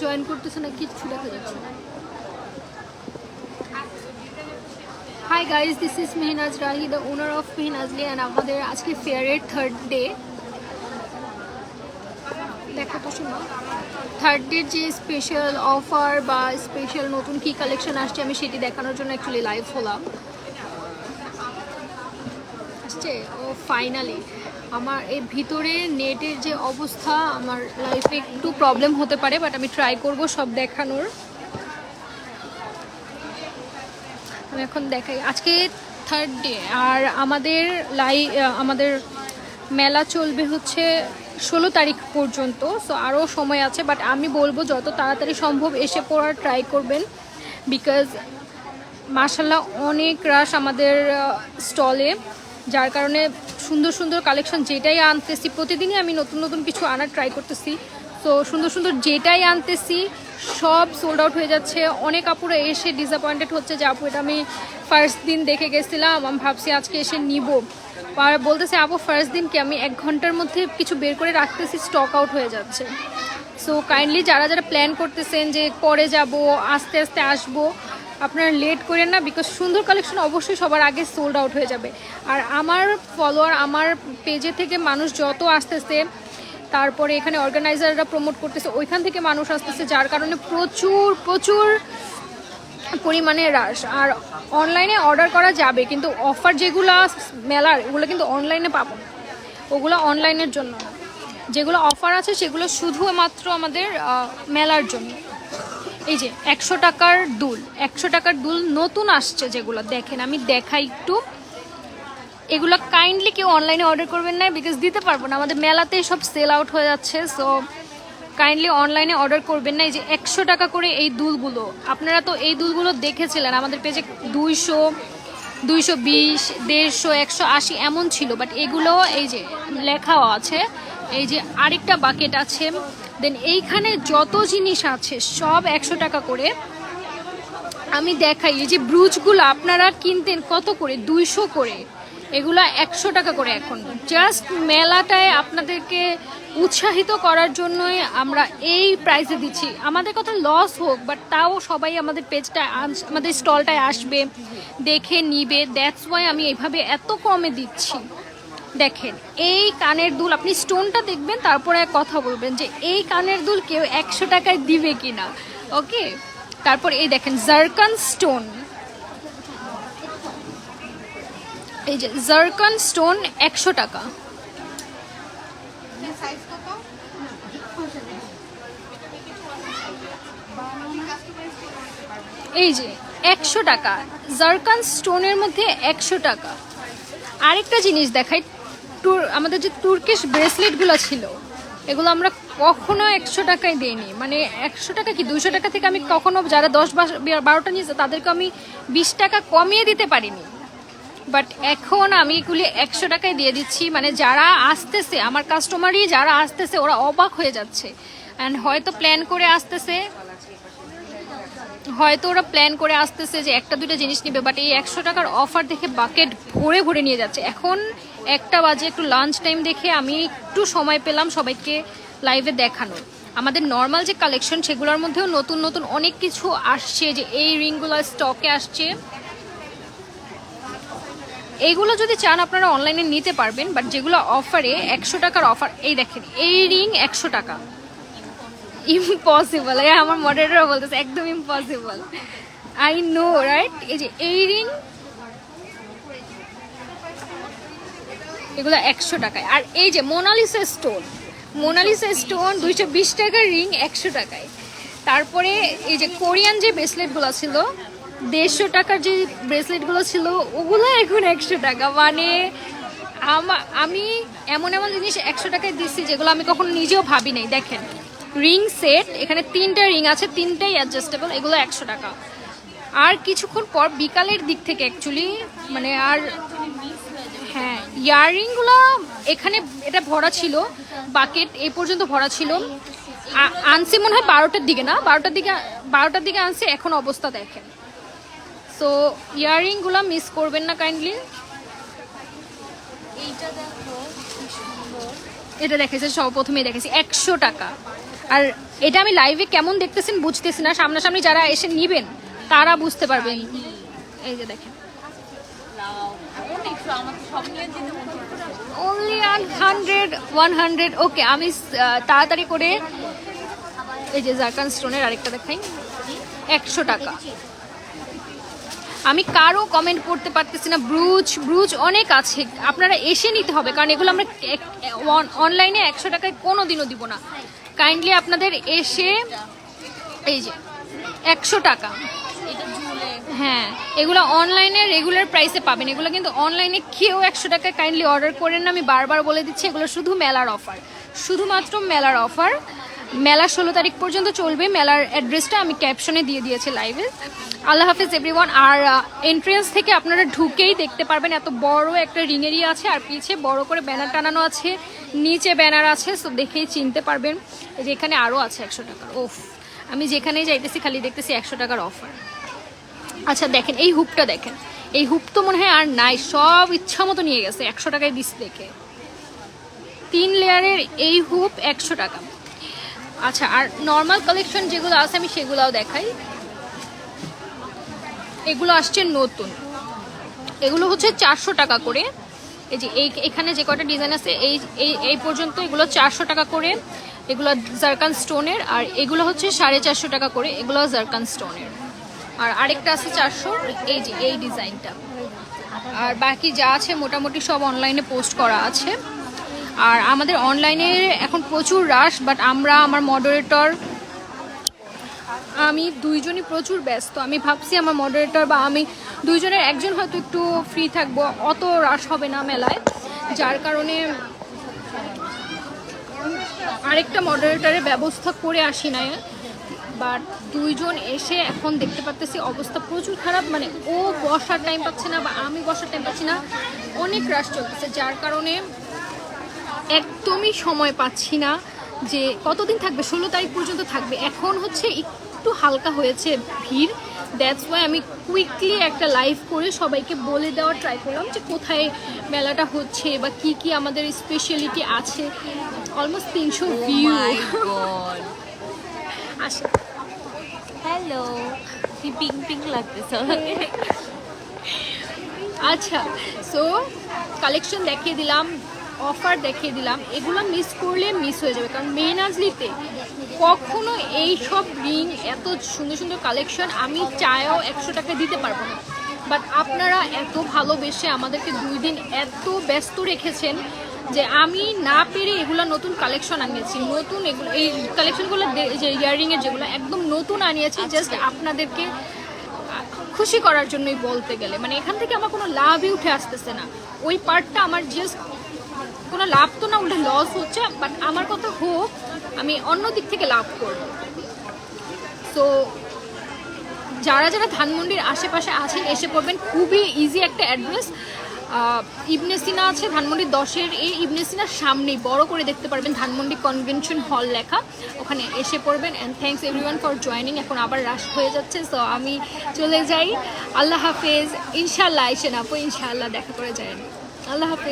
Join করতেছে না, কিচ্ছু দেখা যাচ্ছে না। Hi guys, this is Mehnaz Rahi, the owner of Mehnazly, and আমাদের আজকে ফেয়ারের থার্ড ডে। দেখো তো শোনো, থার্ড ডের যে স্পেশাল অফার বা স্পেশাল নতুন কী কালেকশন আসছে আমি সেটি দেখানোর জন্য অ্যাকচুয়ালি লাইভ হলাম। আসছে ও ফাইনালি। আমার এই ভিতরে নেটের যে অবস্থা, আমার লাইফে একটু প্রবলেম হতে পারে, বাট আমি ট্রাই করব সব দেখানোর। আমি এখন দেখাই, আজকে থার্ড ডে, আর আমাদের মেলা চলবে হচ্ছে 16 তারিখ পর্যন্ত। সো আরও সময় আছে, বাট আমি বলবো যত তাড়াতাড়ি সম্ভব এসে পড়ার ট্রাই করবেন, বিকজ মাশাল্লাহ অনেক রাশ আমাদের স্টলে, যার কারণে সুন্দর সুন্দর কালেকশন যেটাই আনতেছি, প্রতিদিনই আমি নতুন নতুন কিছু আনার ট্রাই করতেছি। তো সুন্দর সুন্দর যেটাই আনতেছি সব সোল্ড আউট হয়ে যাচ্ছে। অনেক আপুরা এসে ডিসঅ্যাপয়েন্টেড হচ্ছে যে আপু এটা আমি ফার্স্ট দিন দেখে গেছিলাম, আমি ভাবছি আজকে এসে নিব, আর বলতেছে আপু ফার্স্ট দিন কি, আমি 1 ঘন্টার মধ্যে কিছু বের করে রাখতেছি, স্টক আউট হয়ে যাচ্ছে। সো কাইন্ডলি যারা যারা প্ল্যান করতেছেন যে পরে যাব, আস্তে আস্তে আসবো, আপনারা লেট করেন না, বিকজ সুন্দর কালেকশন অবশ্যই সবার আগে সোল্ড আউট হয়ে যাবে। আর আমার ফলোয়ার, আমার পেজে থেকে মানুষ যত আসতেছে, তারপরে এখানে অর্গানাইজাররা প্রমোট করতেছে, ওইখান থেকে মানুষ আসতেছে, যার কারণে প্রচুর প্রচুর পরিমাণে রাশ। আর অনলাইনে অর্ডার করা যাবে, কিন্তু অফার যেগুলো মেলার ওগুলো কিন্তু অনলাইনে পাবো না, ওগুলো অনলাইনের জন্য না। যেগুলো অফার আছে সেগুলো শুধুমাত্র আমাদের মেলার জন্য। এই যে 100 টাকার দুল, 100 টাকার দুল নতুন আসছে, যেগুলো দেখেন আমি দেখাই একটু। এগুলো কাইন্ডলি কেউ অনলাইনে অর্ডার করবেন না, বিকজ দিতে পারবো না, আমাদের মেলাতে সব সেল আউট হয়ে যাচ্ছে। সো কাইন্ডলি অনলাইনে অর্ডার করবেন না। এই যে 100 টাকা করে এই দুলগুলো, আপনারা তো এই দুলগুলো দেখেছিলেন আমাদের পেজে, 200, 220, 150, 180 এমন ছিল, বাট এগুলো এই যে লেখাও আছে। এই যে আরেকটা বাকেট আছে, দেন এইখানে যত জিনিস আছে সব 100 টাকা করে। আমি দেখাই, এই যে ব্রুজগুলো আপনারা কিনতেন কত করে, 200 করে, এগুলো 100 টাকা করে। এখন জাস্ট মেলাটায় আপনাদেরকে উৎসাহিত করার জন্যই আমরা এই প্রাইসে দিচ্ছি। আমাদের কথা লস হোক, বাট তাও সবাই আমাদের পেজটা, আমাদের স্টলটায় আসবে, দেখে নিবে, দ্যাটস ওয়াই আমি এইভাবে এত কমে দিচ্ছি। দেখেন এই কানের দুল, আপনি স্টোনটা দেখবেন তারপরে কথা বলবেন যে এই কানের দুল কেউ 100 টাকায় দিবে কিনা। ওকে, তারপর এই দেখেন জারকান স্টোন, এই যে জারকান স্টোন 100 টাকা। এই যে 100 টাকা জারকান স্টোনের মধ্যে 100 টাকা। আরেকটা জিনিস দেখাই, আমাদের যে তুর্কিশ ব্রেসলেটগুলো ছিল, এগুলো আমরা কখনো 100 টাকায় দিইনি। মানে 100 টাকা কি 200 টাকা থেকে আমি কখনো, যারা 10-12টা নিয়েছে তাদেরকে আমি 20 টাকা কমিয়ে দিতে পারিনি, বাট এখন আমি এগুলি 100 টাকায় দিয়ে দিচ্ছি। মানে যারা আসতেছে, আমার কাস্টমারই যারা আসতেছে, ওরা অবাক হয়ে যাচ্ছে। অ্যান্ড হয়তো প্ল্যান করে আসতেছে, ওরা প্ল্যান করে আসতেছে যে 1-2টা জিনিস নেবে, বাট এই 100 টাকার অফার দেখে বাকেট ভরে ভরে নিয়ে যাচ্ছে। এখন 1টা বাজে, একটু লাঞ্চ টাইম দেখে আমি একটু সময় পেলাম সবাইকে লাইভে দেখানোর। আমাদের নর্মাল যে কালেকশন সেগুলোর মধ্যেও নতুন নতুন অনেক কিছু আসছে, যে এই রিংগুলো স্টকে আসছে। এইগুলো যদি চান আপনারা অনলাইনে নিতে পারবেন, বাট যেগুলো অফারে 100 টাকার অফার, এই দেখেন এই রিং 100 টাকা, ইম্পসিবল। আমার মডারেটর বলতেছে একদম ইম্পসিবল, আই নো রাইট। এই যে এই রিং, এগুলো 100 টাকায়। আর এই যে মোনালিসা স্টোন, 220 টাকার রিং 100 টাকায়। তারপরে এই যে কোরিয়ান যে ব্রেসলেটগুলো ছিল, 150 টাকার যে ব্রেসলেটগুলো ছিল, ওগুলো এখন 100 টাকা। মানে আমি এমন এমন জিনিস 100 টাকায় দিচ্ছি যেগুলো আমি কখনো নিজেও ভাবি নাই। দেখেন রিং সেট, এখানে 3টা রিং আছে, 3টাই অ্যাডজাস্টেবল, এগুলো 100 টাকা। আর কিছুক্ষণ পর বিকালের দিক থেকে অ্যাকচুয়ালি, মানে আর হ্যাঁ, ইয়াররিংগুলো এখানে এটা ভরা ছিল, বাকেট এ পর্যন্ত ভরা ছিল। আনছি মনে হয় 12টার দিকে, না 12টার দিকে আনছি, এখন অবস্থা দেখেন। সো ইয়াররিংগুলো মিস করবেন না কাইন্ডলি। এইটা দেখো, এটা দেখেছে সব প্রথমেই দেখেছি 100 টাকা। আর এটা আমি লাইভে কেমন দেখতেছেন বুঝতেছি না, সামনাসামনি যারা এসে নিবেন তারা বুঝতে পারবেন। এই যে দেখেন only 100 ওকে। আমি তাড়াতাড়ি করে এই যে জারকান স্টোনের আরেকটা দেখাই, 100 টাকা। আমি কারো কমেন্ট পড়তে পারতেছি না। ব্রুজ অনেক আছে, আপনারা এসে নিতে হবে, কারণ এগুলো আমরা অনলাইনে 100 টাকায় কোনো দিনও দিব না। কাইন্ডলি আপনাদের এসে এই যে 100 টাকা, হ্যাঁ এগুলো অনলাইনে রেগুলার প্রাইসে পাবেন। এগুলো কিন্তু অনলাইনে কেউ 100 টাকায় কাইন্ডলি অর্ডার করেন না, আমি বারবার বলে দিচ্ছি। এগুলো শুধু মেলার অফার, শুধুমাত্র মেলার অফার। মেলা 16 তারিখ পর্যন্ত চলবে। মেলার অ্যাড্রেসটা আমি ক্যাপশনে দিয়ে দিয়েছি লাইভে। আল্লাহ হাফিজ এভরিওয়ান। আর এন্ট্রেন্স থেকে আপনারা ঢুকেই দেখতে পারবেন এত বড় একটা রিং এরিয়া আছে, আর পিছে বড় করে ব্যানার টানানো আছে, নিচে ব্যানার আছে, সো দেখেই চিনতে পারবেন। এই যে এখানে আরও আছে 100 টাকার। ওফ, আমি যেখানেই যাইতেছি খালি দেখতেছি 100 টাকার অফার। আচ্ছা দেখেন এই হুপটা দেখেন, এই হুপ তো মনে হয় আর নাই, সব ইচ্ছা মতো নিয়ে গেছে 100 টাকায় দিস দেখে। 3 লেয়ারের এই হুপ 100 টাকা। আচ্ছা আর নর্মাল কালেকশন যেগুলো আছে আমি সেগুলোও দেখাই। এগুলো আসছে নতুন, এগুলো হচ্ছে 400 টাকা করে। এই যে এখানে যে কটা ডিজাইন আছে এই পর্যন্ত এগুলো 400 টাকা করে। এগুলো জারকান স্টোনের, আর এগুলো হচ্ছে 450 টাকা করে, এগুলো জারকান স্টোনের। আর আরেকটা আছে 400, এই যে এই ডিজাইনটা। আর বাকি যা আছে মোটামুটি সব অনলাইনে পোস্ট করা আছে। আর আমাদের অনলাইনে এখন প্রচুর রাশ, বাট আমার মডারেটর, আমি দুইজনই প্রচুর ব্যস্ত। আমি ভাবছি আমার মডারেটর বা আমি দুইজনের একজন হয়তো একটু ফ্রি থাকবো, অত রাশ হবে না মেলায়, যার কারণে আরেকটা মডারেটরের ব্যবস্থা করে আসি না। বাট দুইজন এসে এখন দেখতে পাচ্তেছি অবস্থা প্রচুর খারাপ, মানে ও বসার টাইম পাচ্ছে না বা আমি বসার টাইম পাচ্ছি না, অনেক রাশ চলতেছে, যার কারণে একদমই সময় পাচ্ছি না। যে কতদিন থাকবে, 16 তারিখ পর্যন্ত থাকবে। এখন হচ্ছে একটু হালকা হয়েছে ভিড়, দ্যাটস ওয়াই আমি কুইকলি একটা লাইভ করে সবাইকে বলে দেওয়ার ট্রাই করলাম যে কোথায় মেলাটা হচ্ছে বা কি কি আমাদের স্পেশালিটি আছে। Almost 300 view. আসে হ্যালো, কি পিঙ্ক পিঙ্ক লাগতেছে। আচ্ছা, সো কালেকশন দেখিয়ে দিলাম, অফার দেখিয়ে দিলাম। এগুলো মিস করলে মিস হয়ে যাবে, কারণ মেহনাজলিতে কখনো এই সব রিং, এত সুন্দর সুন্দর কালেকশন আমি চাইও 100 টাকা দিতে পারবো না। বাট আপনারা এত ভালোবেসে আমাদেরকে 2 দিন এত ব্যস্ত রেখেছেন যে আমি না পেরে এগুলো নতুন কালেকশন আনিয়েছি। নতুন এগুলো, এই কালেকশনগুলো যে ইয়াররিংয়ের যেগুলো একদম নতুন আনিয়েছি, জাস্ট আপনাদেরকে খুশি করার জন্যই বলতে গেলে। মানে এখান থেকে আমার কোনো লাভই উঠে আসতেছে না, ওই পার্টটা আমার জাস্ট কোনো লাভ তো না, উল্টে লস হচ্ছে। বাট আমার কথা হোক, আমি অন্য দিক থেকে লাভ করব। সো যারা যারা ধানমন্ডির আশেপাশে আছেন এসে পড়বেন, খুবই ইজি একটা অ্যাড্রেস। ইবনে সিনা আছে ধানমন্ডি 10-এর, এই ইবনে সিনার সামনেই বড় করে দেখতে পারবেন ধানমন্ডি কনভেনশন হল লেখা, ওখানে এসে পড়বেন। And thanks everyone for joining. এখন আবার রাশ হয়ে যাচ্ছে, সো আমি চলে যাই। আল্লাহ হাফেজ। ইনশাল্লাহ আইসেন আপু, ইনশাল্লাহ দেখা করে যাবেন। আল্লাহ হাফেজ।